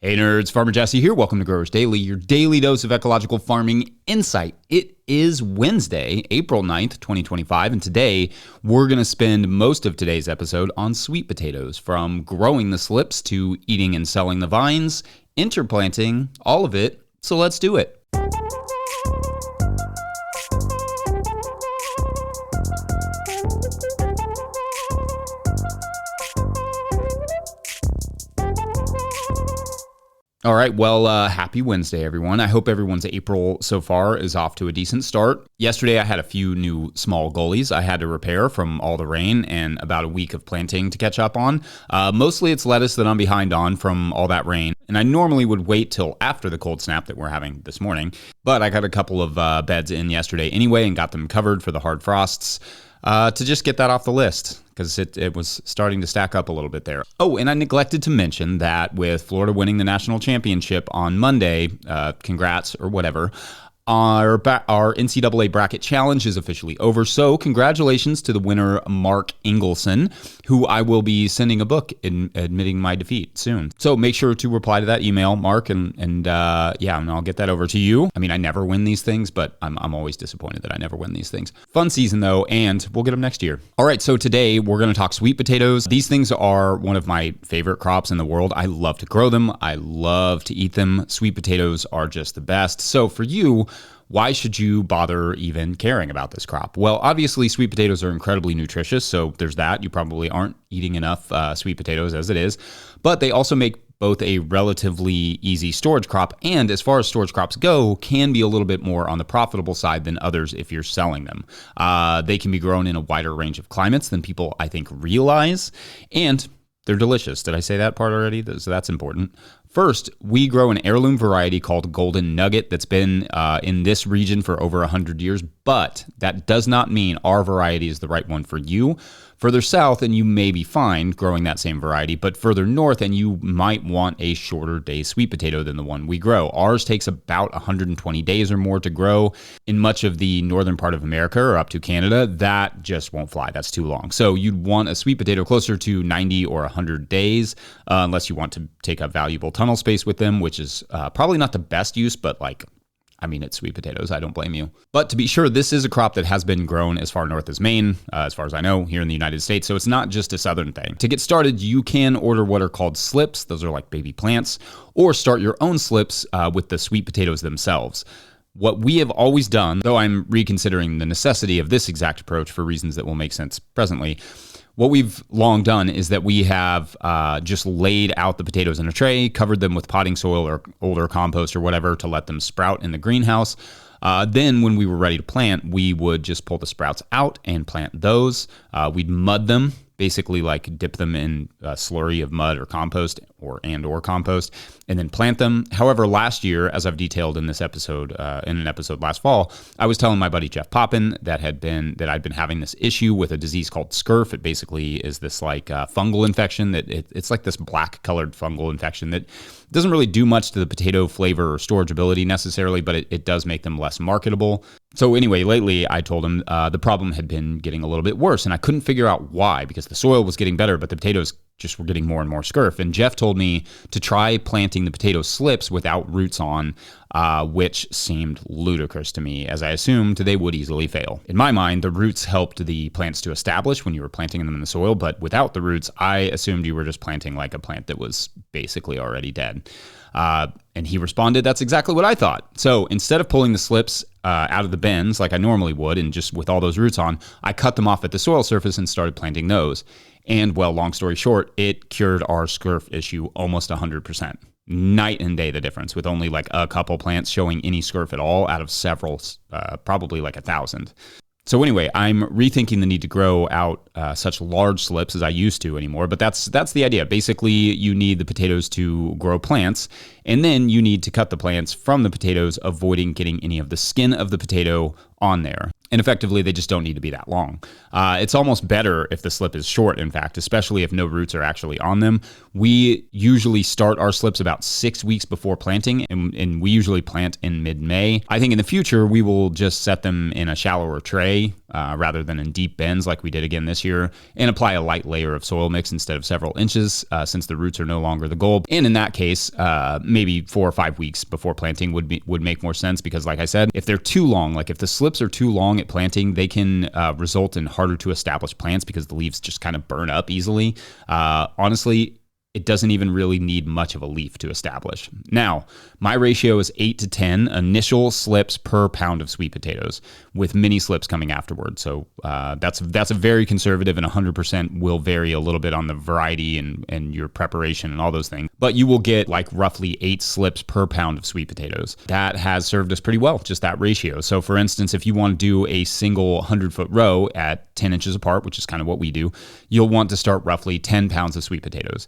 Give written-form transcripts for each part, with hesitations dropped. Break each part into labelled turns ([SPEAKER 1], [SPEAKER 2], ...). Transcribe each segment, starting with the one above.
[SPEAKER 1] Hey nerds, Farmer Jesse here. Welcome to Growers Daily, your daily dose of ecological farming insight. It is Wednesday, April 9th, 2025, and today we're going to spend most of today's episode on sweet potatoes, from growing the slips to eating and selling the vines, interplanting, all of it. So let's do it. All right, well, happy Wednesday, everyone. I hope everyone's April so far is off to a decent start. Yesterday, I had a few new small gullies I had to repair from all the rain and about a week of planting to catch up on. Mostly it's lettuce that I'm behind on from all that rain, and I normally would wait till after the cold snap that we're having this morning, but I got a couple of beds in yesterday anyway and got them covered for the hard frosts. To just get that off the list, because it was starting to stack up a little bit there. Oh, and I neglected to mention that with Florida winning the national championship on Monday, congrats or whatever, our NCAA bracket challenge is officially over. So congratulations to the winner, Mark Ingleson, who I will be sending a book admitting my defeat soon. So make sure to reply to that email, Mark, and I'll get that over to you. I mean, I never win these things, but I'm always disappointed that I never win these things. Fun season though, and we'll get them next year. All right, so today we're going to talk sweet potatoes. These things are one of my favorite crops in the world. I love to grow them. I love to eat them. Sweet potatoes are just the best. So for you, why should you bother even caring about this crop? Well, obviously, sweet potatoes are incredibly nutritious, so there's that. You probably aren't eating enough sweet potatoes as it is, but they also make both a relatively easy storage crop and, as far as storage crops go, can be a little bit more on the profitable side than others if you're selling them. They can be grown in a wider range of climates than people, I think, realize, and they're delicious. Did I say that part already? So that's important. First, we grow an heirloom variety called Golden Nugget that's been in this region for over 100 years, but that does not mean our variety is the right one for you. Further south, and you may be fine growing that same variety, but further north, and you might want a shorter day sweet potato than the one we grow. Ours takes about 120 days or more to grow. In much of the northern part of America or up to Canada, that just won't fly. That's too long. So you'd want a sweet potato closer to 90 or 100 days, unless you want to take up valuable tunnel space with them, which is probably not the best use, but it's sweet potatoes. I don't blame you. But to be sure, this is a crop that has been grown as far north as Maine, as far as I know, here in the United States. So it's not just a southern thing. To get started, you can order what are called slips. Those are like baby plants, or start your own slips with the sweet potatoes themselves. What we have always done, though I'm reconsidering the necessity of this exact approach for reasons that will make sense presently, what we've long done is that we have just laid out the potatoes in a tray, covered them with potting soil or older compost or whatever to let them sprout in the greenhouse. Then when we were ready to plant, we would just pull the sprouts out and plant those. We'd mud them, basically like dip them in a slurry of mud or compost or compost, and then plant them. However, last year, as I've detailed in this episode, in an episode last fall, I was telling my buddy Jeff Poppin that I'd been having this issue with a disease called scurf. It basically is this fungal infection that it's like this black colored fungal infection that doesn't really do much to the potato flavor or storageability necessarily, but it does make them less marketable. So anyway, lately I told him the problem had been getting a little bit worse, and I couldn't figure out why, because the soil was getting better, but the potatoes just were getting more and more scurf. And Jeff told me to try planting the potato slips without roots on, which seemed ludicrous to me, as I assumed they would easily fail. In my mind, the roots helped the plants to establish when you were planting them in the soil, but without the roots, I assumed you were just planting like a plant that was basically already dead. And he responded, that's exactly what I thought. So instead of pulling the slips out of the bins like I normally would, and just with all those roots on, I cut them off at the soil surface and started planting those. And well, long story short, it cured our scurf issue almost 100%. Night and day the difference, with only like a couple plants showing any scurf at all out of several, probably like 1,000. So anyway, I'm rethinking the need to grow out such large slips as I used to anymore, but that's the idea. Basically, you need the potatoes to grow plants, and then you need to cut the plants from the potatoes, avoiding getting any of the skin of the potato on there. And effectively, they just don't need to be that long. It's almost better if the slip is short, in fact, especially if no roots are actually on them. We usually start our slips about 6 weeks before planting, and we usually plant in mid-May. I think in the future, we will just set them in a shallower tray rather than in deep bends like we did again this year, and apply a light layer of soil mix instead of several inches since the roots are no longer the goal. And in that case, maybe 4 or 5 weeks before planting would make more sense, because like I said, if they're too long, like if the slips are too long at planting, they can result in harder to establish plants because the leaves just kind of burn up easily. Honestly, it doesn't even really need much of a leaf to establish. Now, my ratio is 8 to 10 initial slips per pound of sweet potatoes, with mini slips coming afterward. So that's a very conservative, and 100% will vary a little bit on the variety and your preparation and all those things. But you will get like roughly 8 slips per pound of sweet potatoes. That has served us pretty well, just that ratio. So for instance, if you want to do a single 100-foot row at 10 inches apart, which is kind of what we do, you'll want to start roughly 10 pounds of sweet potatoes.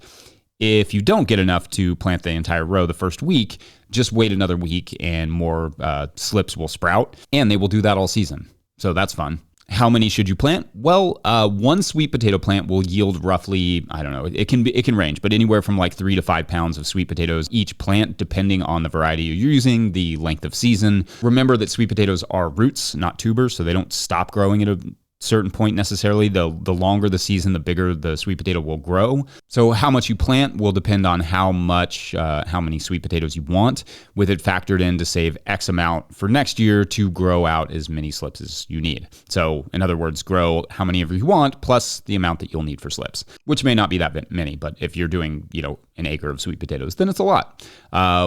[SPEAKER 1] If you don't get enough to plant the entire row the first week, just wait another week and more slips will sprout, and they will do that all season. So that's fun. How many should you plant? Well, one sweet potato plant will yield roughly, I don't know, it can range, but anywhere from like 3 to 5 pounds of sweet potatoes each plant, depending on the variety you're using, the length of season. Remember that sweet potatoes are roots, not tubers, so they don't stop growing at a certain point necessarily. The longer the season, the bigger the sweet potato will grow. So how much you plant will depend on how many sweet potatoes you want, with it factored in to save X amount for next year to grow out as many slips as you need. So in other words, grow how many of you want plus the amount that you'll need for slips, which may not be that many, but if you're doing, an acre of sweet potatoes, then it's a lot.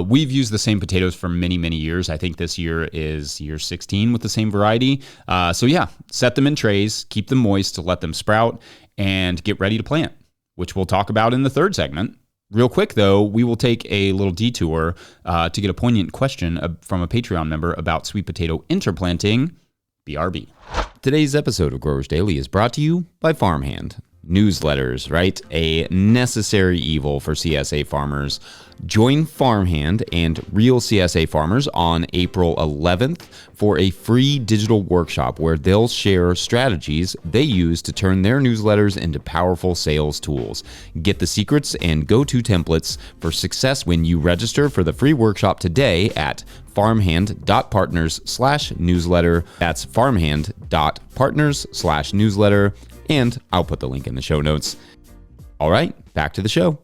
[SPEAKER 1] We've used the same potatoes for many, many years. I think this year is year 16 with the same variety. So yeah, set them in trays, keep them moist to let them sprout, and get ready to plant, which we'll talk about in the third segment. Real quick, though, we will take a little detour to get a poignant question from a Patreon member about sweet potato interplanting. BRB. Today's episode of Growers Daily is brought to you by Farmhand. Newsletters, right? A necessary evil for CSA farmers. Join Farmhand and real CSA farmers on April 11th for a free digital workshop where they'll share strategies they use to turn their newsletters into powerful sales tools. Get the secrets and go-to templates for success when you register for the free workshop today at farmhand.partners/newsletter. That's farmhand.partners/newsletter. And I'll put the link in the show notes. All right, back to the show.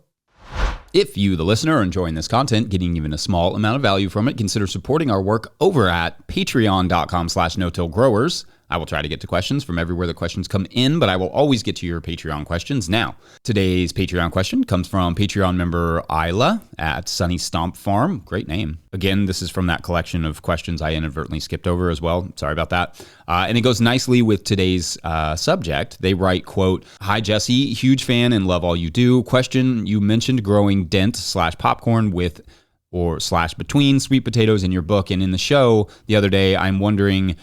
[SPEAKER 1] If you, the listener, are enjoying this content, getting even a small amount of value from it, consider supporting our work over at patreon.com/no-till-growers. I will try to get to questions from everywhere the questions come in, but I will always get to your Patreon questions. Now, today's Patreon question comes from Patreon member Isla at Sunny Stomp Farm. Great name. Again, this is from that collection of questions I inadvertently skipped over as well. Sorry about that. And it goes nicely with today's subject. They write, quote, "Hi, Jesse. Huge fan and love all you do. Question, you mentioned growing dent/popcorn with /between sweet potatoes in your book and in the show the other day. I'm wondering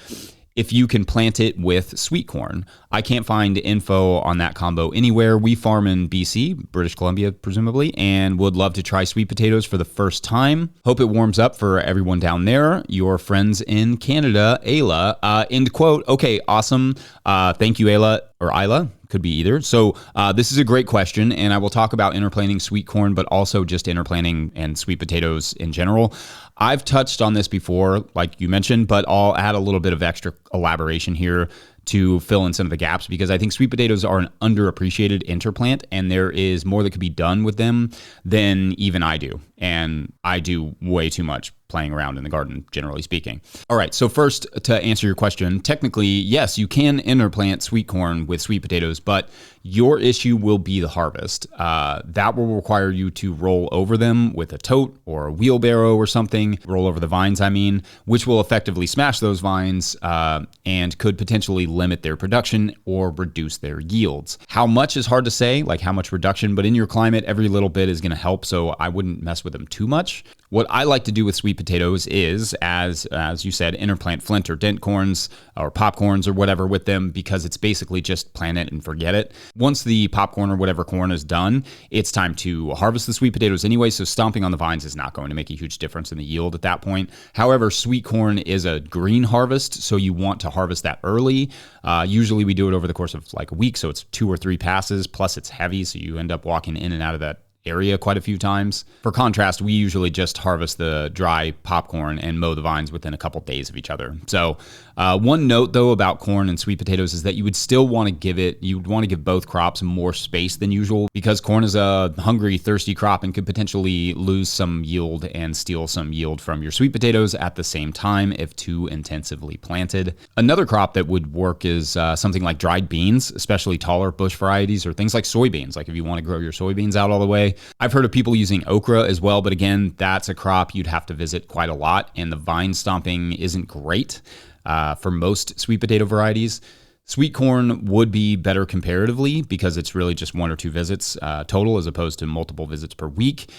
[SPEAKER 1] if you can plant it with sweet corn. I can't find info on that combo anywhere. We farm in BC, British Columbia, presumably, and would love to try sweet potatoes for the first time. Hope it warms up for everyone down there. Your friends in Canada, Ayla." End quote. Okay, awesome. Thank you, Ayla, or Isla. Could be either. So this is a great question, and I will talk about interplanting sweet corn, but also just interplanting and sweet potatoes in general. I've touched on this before, like you mentioned, but I'll add a little bit of extra elaboration here to fill in some of the gaps, because I think sweet potatoes are an underappreciated interplant, and there is more that could be done with them than even I do. And I do way too much playing around in the garden, generally speaking. All right, so first, to answer your question, technically, yes, you can interplant sweet corn with sweet potatoes, but your issue will be the harvest. That will require you to roll over them with a tote or a wheelbarrow or something, roll over the vines, which will effectively smash those vines and could potentially limit their production or reduce their yields. How much is hard to say, like how much reduction, but in your climate, every little bit is going to help, so I wouldn't mess with them too much. What I like to do with sweet potatoes is, as you said, interplant flint or dent corns or popcorns or whatever with them, because it's basically just plant it and forget it. Once the popcorn or whatever corn is done, it's time to harvest the sweet potatoes anyway, so stomping on the vines is not going to make a huge difference in the yield at that point. However, sweet corn is a green harvest, so you want to harvest that early. Usually we do it over the course of like a week, so it's 2 or 3 passes, plus it's heavy, so you end up walking in and out of that area quite a few times. For contrast, we usually just harvest the dry popcorn and mow the vines within a couple days of each other. So one note though about corn and sweet potatoes is that you would still want to give both crops more space than usual, because corn is a hungry, thirsty crop and could potentially lose some yield and steal some yield from your sweet potatoes at the same time if too intensively planted. Another crop that would work is something like dried beans, especially taller bush varieties, or things like soybeans, like if you want to grow your soybeans out all the way. I've heard of people using okra as well, but again, that's a crop you'd have to visit quite a lot, and the vine stomping isn't great for most sweet potato varieties. Sweet corn would be better comparatively because it's really just 1 or 2 visits total as opposed to multiple visits per week.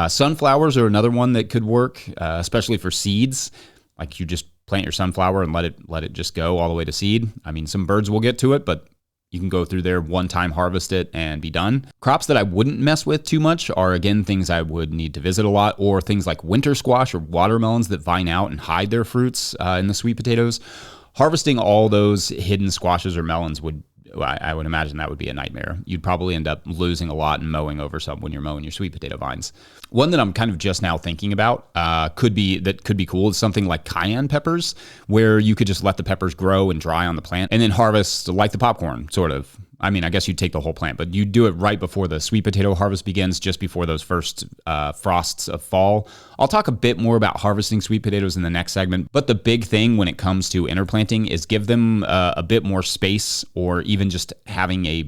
[SPEAKER 1] Sunflowers are another one that could work, especially for seeds. Like you just plant your sunflower and let it just go all the way to seed. I mean, some birds will get to it, but you can go through there one time, harvest it, and be done. Crops that I wouldn't mess with too much are, again, things I would need to visit a lot, or things like winter squash or watermelons that vine out and hide their fruits in the sweet potatoes. Harvesting all those hidden squashes or melons I would imagine that would be a nightmare. You'd probably end up losing a lot and mowing over some when you're mowing your sweet potato vines. One that I'm kind of just now thinking about could be cool is something like cayenne peppers, where you could just let the peppers grow and dry on the plant and then harvest like the popcorn, sort of. I mean, I guess you'd take the whole plant, but you do it right before the sweet potato harvest begins, just before those first frosts of fall. I'll talk a bit more about harvesting sweet potatoes in the next segment, but the big thing when it comes to interplanting is give them a bit more space, or even just having a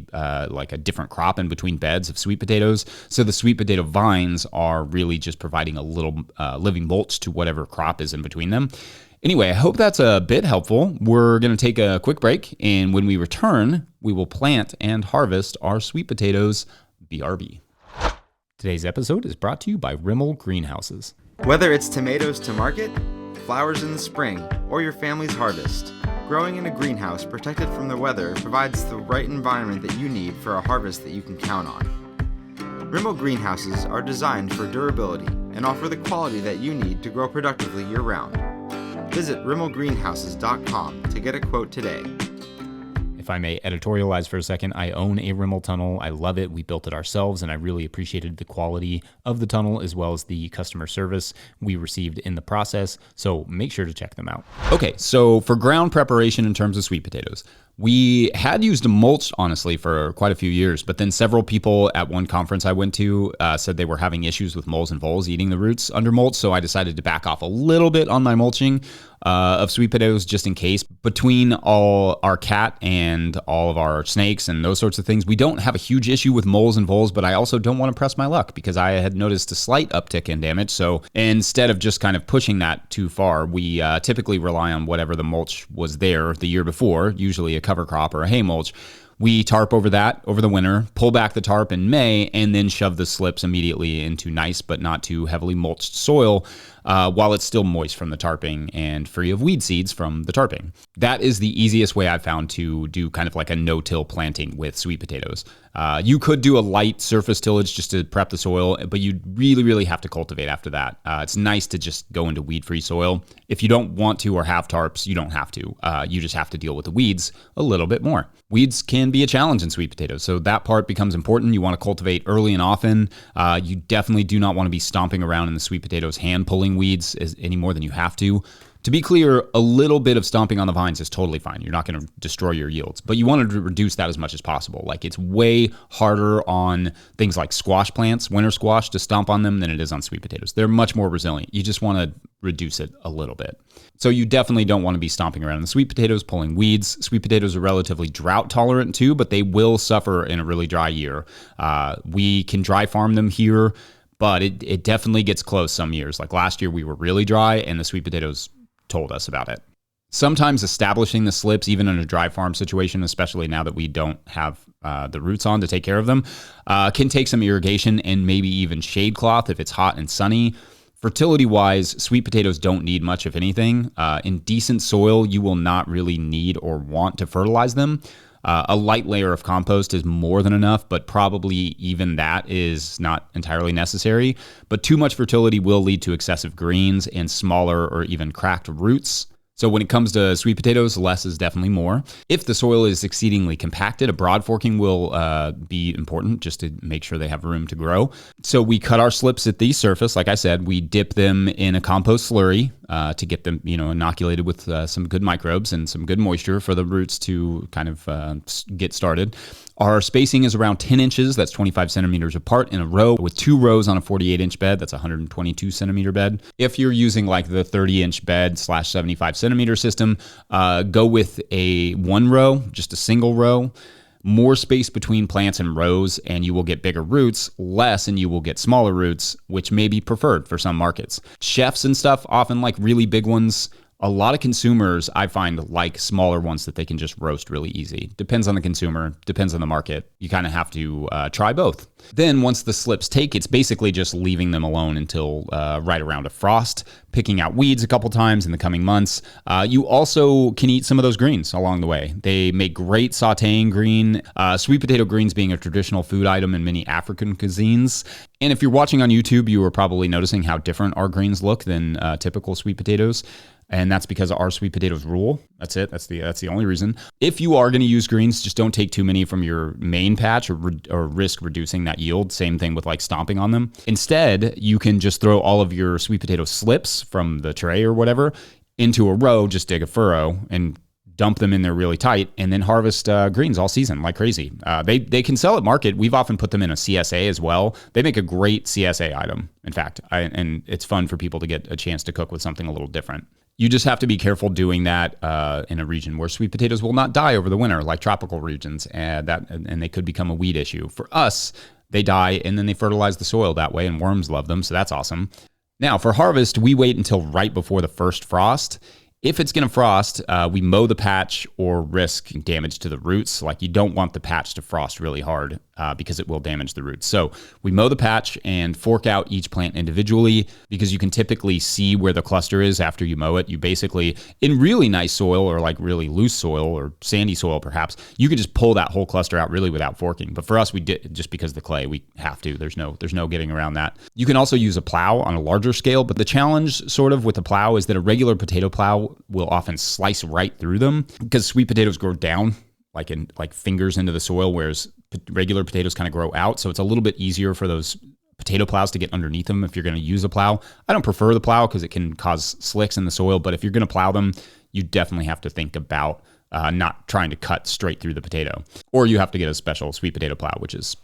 [SPEAKER 1] different crop in between beds of sweet potatoes. So the sweet potato vines are really just providing a little living mulch to whatever crop is in between them. Anyway, I hope that's a bit helpful. We're going to take a quick break, and when we return, we will plant and harvest our sweet potatoes. BRB. Today's episode is brought to you by Rimmel Greenhouses.
[SPEAKER 2] Whether it's tomatoes to market, flowers in the spring, or your family's harvest, growing in a greenhouse protected from the weather provides the right environment that you need for a harvest that you can count on. Rimmel Greenhouses are designed for durability and offer the quality that you need to grow productively year-round. Visit rimmelgreenhouses.com to get a quote today.
[SPEAKER 1] If I may editorialize for a second, I own a Rimmel tunnel. I love it. We built it ourselves, and I really appreciated the quality of the tunnel as well as the customer service we received in the process. So make sure to check them out. Okay, so for ground preparation in terms of sweet potatoes, we had used a mulch, honestly, for quite a few years, but then several people at one conference I went to said they were having issues with moles and voles eating the roots under mulch, so I decided to back off a little bit on my mulching of sweet potatoes just in case. Between all our cat and all of our snakes and those sorts of things, we don't have a huge issue with moles and voles, but I also don't want to press my luck because I had noticed a slight uptick in damage. So instead of just kind of pushing that too far, we typically rely on whatever the mulch was there the year before, usually a cover crop or a hay mulch. We tarp over that over the winter, pull back the tarp in May, and then shove the slips immediately into nice but not too heavily mulched soil while it's still moist from the tarping and free of weed seeds from the tarping. That is the easiest way I've found to do kind of like a no-till planting with sweet potatoes. You could do a light surface tillage just to prep the soil, but you really, really have to cultivate after that. It's nice to just go into weed-free soil. If you don't want to or have tarps, you don't have to. You just have to deal with the weeds a little bit more. Weeds can be a challenge in sweet potatoes, so that part becomes important. You want to cultivate early and often. You definitely do not want to be stomping around in the sweet potatoes, hand-pulling weeds any more than you have to. To be clear, a little bit of stomping on the vines is totally fine. You're not going to destroy your yields, but you want to reduce that as much as possible. Like, it's way harder on things like squash plants, winter squash, to stomp on them than it is on sweet potatoes. They're much more resilient. You just want to reduce it a little bit. So you definitely don't want to be stomping around in the sweet potatoes, pulling weeds. Sweet potatoes are relatively drought tolerant too, but they will suffer in a really dry year. We can dry farm them here, but it definitely gets close some years. Like last year we were really dry and the sweet potatoes told us about it. Sometimes establishing the slips, even in a dry farm situation, especially now that we don't have the roots on to take care of them, can take some irrigation and maybe even shade cloth if it's hot and sunny. Fertility-wise, sweet potatoes don't need much, if anything. In decent soil, you will not really need or want to fertilize them. A light layer of compost is more than enough, but probably even that is not entirely necessary. But too much fertility will lead to excessive greens and smaller or even cracked roots. So when it comes to sweet potatoes, less is definitely more. If the soil is exceedingly compacted, a broad forking will be important just to make sure they have room to grow. So we cut our slips at the surface. Like I said, we dip them in a compost slurry to get them, inoculated with some good microbes and some good moisture for the roots to kind of get started. Our spacing is around 10 inches. That's 25 centimeters apart in a row with 2 rows on a 48-inch bed. That's a 122 centimeter bed. If you're using like the 30-inch bed / 75 centimeter system, go with a 1 row, just a single row. More space between plants and rows, and you will get bigger roots. Less, and you will get smaller roots, which may be preferred for some markets. Chefs and stuff often like really big ones. A lot of consumers, I find, like smaller ones that they can just roast really easy. Depends on the consumer, depends on the market. You kind of have to try both. Then once the slips take, it's basically just leaving them alone until right around a frost, picking out weeds a couple times in the coming months. You also can eat some of those greens along the way. They make great sauteing green. Sweet potato greens being a traditional food item in many African cuisines. And if you're watching on YouTube, you are probably noticing how different our greens look than typical sweet potatoes. And that's because our sweet potatoes rule. That's it. That's the only reason. If you are going to use greens, just don't take too many from your main patch or risk reducing that yield. Same thing with like stomping on them. Instead, you can just throw all of your sweet potato slips from the tray or whatever into a row, just dig a furrow and dump them in there really tight, and then harvest greens all season like crazy. They can sell at market. We've often put them in a CSA as well. They make a great CSA item, in fact, and it's fun for people to get a chance to cook with something a little different. You just have to be careful doing that in a region where sweet potatoes will not die over the winter, like tropical regions, and they could become a weed issue. For us, they die, and then they fertilize the soil that way, and worms love them, so that's awesome. Now, for harvest, we wait until right before the first frost. If it's going to frost, we mow the patch or risk damage to the roots. Like, you don't want the patch to frost really hard because it will damage the roots. So we mow the patch and fork out each plant individually because you can typically see where the cluster is after you mow it. You basically, in really nice soil or like really loose soil or sandy soil perhaps, you could just pull that whole cluster out really without forking. But for us, we did, just because of the clay, we have to. There's no getting around that. You can also use a plow on a larger scale, but the challenge sort of with a plow is that a regular potato plow will often slice right through them because sweet potatoes grow down like fingers into the soil, whereas regular potatoes kind of grow out. So it's a little bit easier for those potato plows to get underneath them if you're going to use a plow. I don't prefer the plow because it can cause slicks in the soil, but if you're going to plow them, you definitely have to think about not trying to cut straight through the potato. Or you have to get a special sweet potato plow, which is,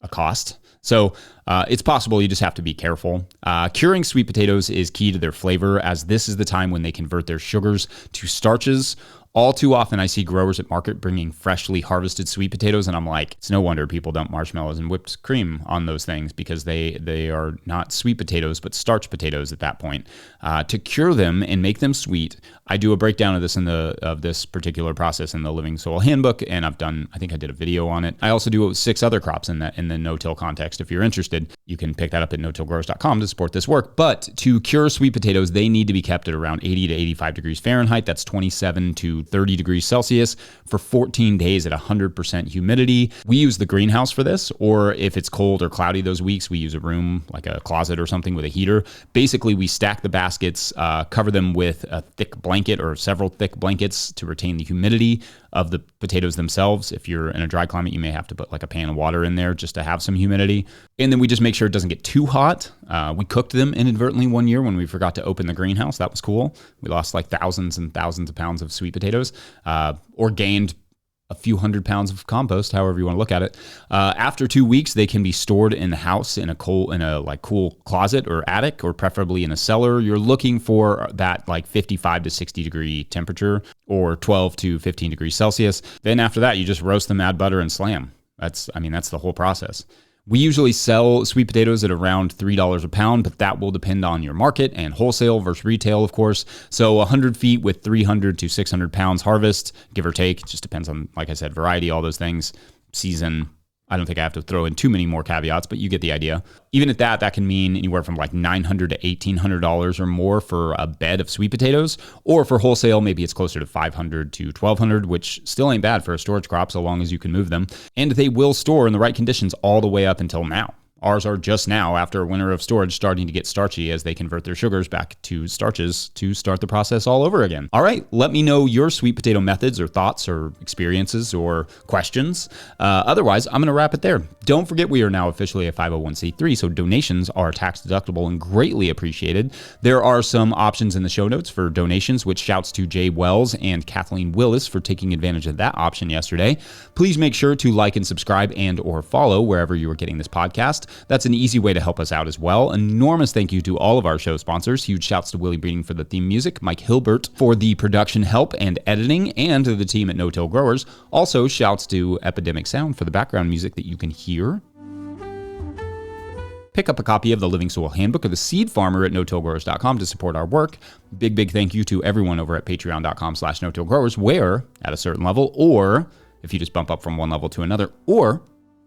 [SPEAKER 1] a cost. So it's possible. You just have to be careful. Curing sweet potatoes is key to their flavor, as this is the time when they convert their sugars to starches. All too often, I see growers at market bringing freshly harvested sweet potatoes, and I'm like, it's no wonder people dump marshmallows and whipped cream on those things because they are not sweet potatoes, but starch potatoes at that point. To cure them and make them sweet, I do a breakdown of this of this particular process in the Living Soil Handbook, and I think I did a video on it. I also do it with 6 other crops in the no-till context. If you're interested, you can pick that up at no-tillgrowers.com to support this work. But to cure sweet potatoes, they need to be kept at around 80 to 85 degrees Fahrenheit. That's 27 to 30 degrees Celsius for 14 days at 100% humidity. We use the greenhouse for this, or if it's cold or cloudy those weeks, we use a room like a closet or something with a heater. Basically, we stack the baskets, cover them with a thick blanket or several thick blankets to retain the humidity of the potatoes themselves. If you're in a dry climate, you may have to put like a pan of water in there just to have some humidity. And then we just make sure it doesn't get too hot. We cooked them inadvertently one year when we forgot to open the greenhouse. That was cool. We lost like thousands and thousands of pounds of sweet potatoes, or gained a few hundred pounds of compost, however you want to look at it. After 2 weeks, they can be stored in the house in a cool closet or attic, or preferably in a cellar. You're looking for that like 55 to 60 degree temperature, or 12 to 15 degrees Celsius. Then after that, you just roast them, add butter, and slam. That's the whole process. We usually sell sweet potatoes at around $3 a pound, but that will depend on your market and wholesale versus retail, of course. So 100 feet with 300 to 600 pounds harvest, give or take. It just depends on, like I said, variety, all those things, season. I don't think I have to throw in too many more caveats, but you get the idea. Even at that can mean anywhere from like $900 to $1,800 or more for a bed of sweet potatoes. Or for wholesale, maybe it's closer to $500 to $1,200, which still ain't bad for a storage crop so long as you can move them. And they will store in the right conditions all the way up until now. Ours are just now, after a winter of storage, starting to get starchy as they convert their sugars back to starches to start the process all over again. All right, let me know your sweet potato methods or thoughts or experiences or questions. Otherwise, I'm going to wrap it there. Don't forget we are now officially a 501c3, so donations are tax deductible and greatly appreciated. There are some options in the show notes for donations, which shouts to Jay Wells and Kathleen Willis for taking advantage of that option yesterday. Please make sure to like and subscribe and or follow wherever you are getting this podcast. That's an easy way to help us out as well. Enormous thank you to all of our show sponsors. Huge shouts to Willie Breeding for the theme music, Mike Hilbert for the production help and editing, and to the team at No Till Growers. Also, shouts to Epidemic Sound for the background music that you can hear. Pick up a copy of the Living Soil Handbook of the Seed Farmer at no-tillgrowers.com to support our work. Big thank you to everyone over at patreon.com/no-tillgrowers, where at a certain level, or if you just bump up from one level to another, or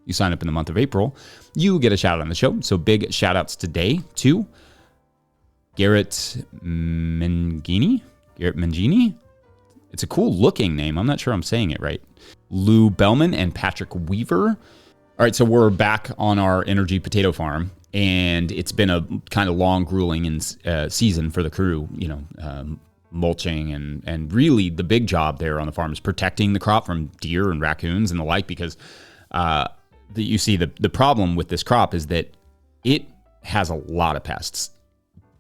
[SPEAKER 1] you sign up in the month of April, you get a shout out on the show. So big shout outs today to Garrett Mangini. It's a cool looking name. I'm not sure I'm saying it right. Lou Bellman and Patrick Weaver. All right, so we're back on our energy potato farm, and it's been a kind of long, grueling season for the crew, mulching and really the big job there on the farm is protecting the crop from deer and raccoons and the like, because you see the problem with this crop is that it has a lot of pests.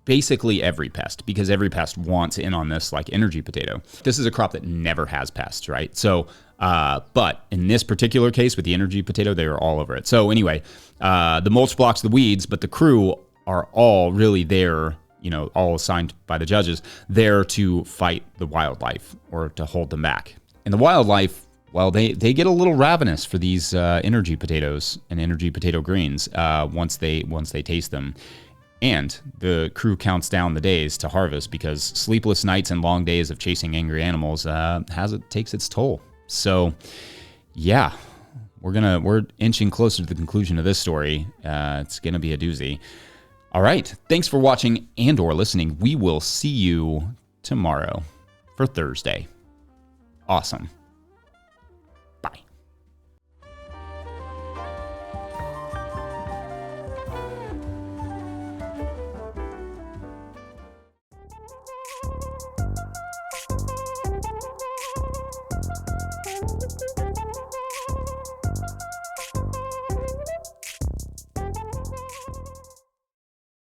[SPEAKER 1] Basically every pest, because every pest wants in on this like energy potato. This is a crop that never has pests, right? So, but in this particular case with the energy potato, they are all over it. So anyway, the mulch blocks the weeds, but the crew are all really there, all assigned by the judges, there to fight the wildlife or to hold them back. And the wildlife, well, they get a little ravenous for these energy potatoes and energy potato greens once they taste them. And the crew counts down the days to harvest because sleepless nights and long days of chasing angry animals takes its toll. So, yeah, we're inching closer to the conclusion of this story. It's gonna be a doozy. All right, thanks for watching and or listening. We will see you tomorrow for Thursday. Awesome.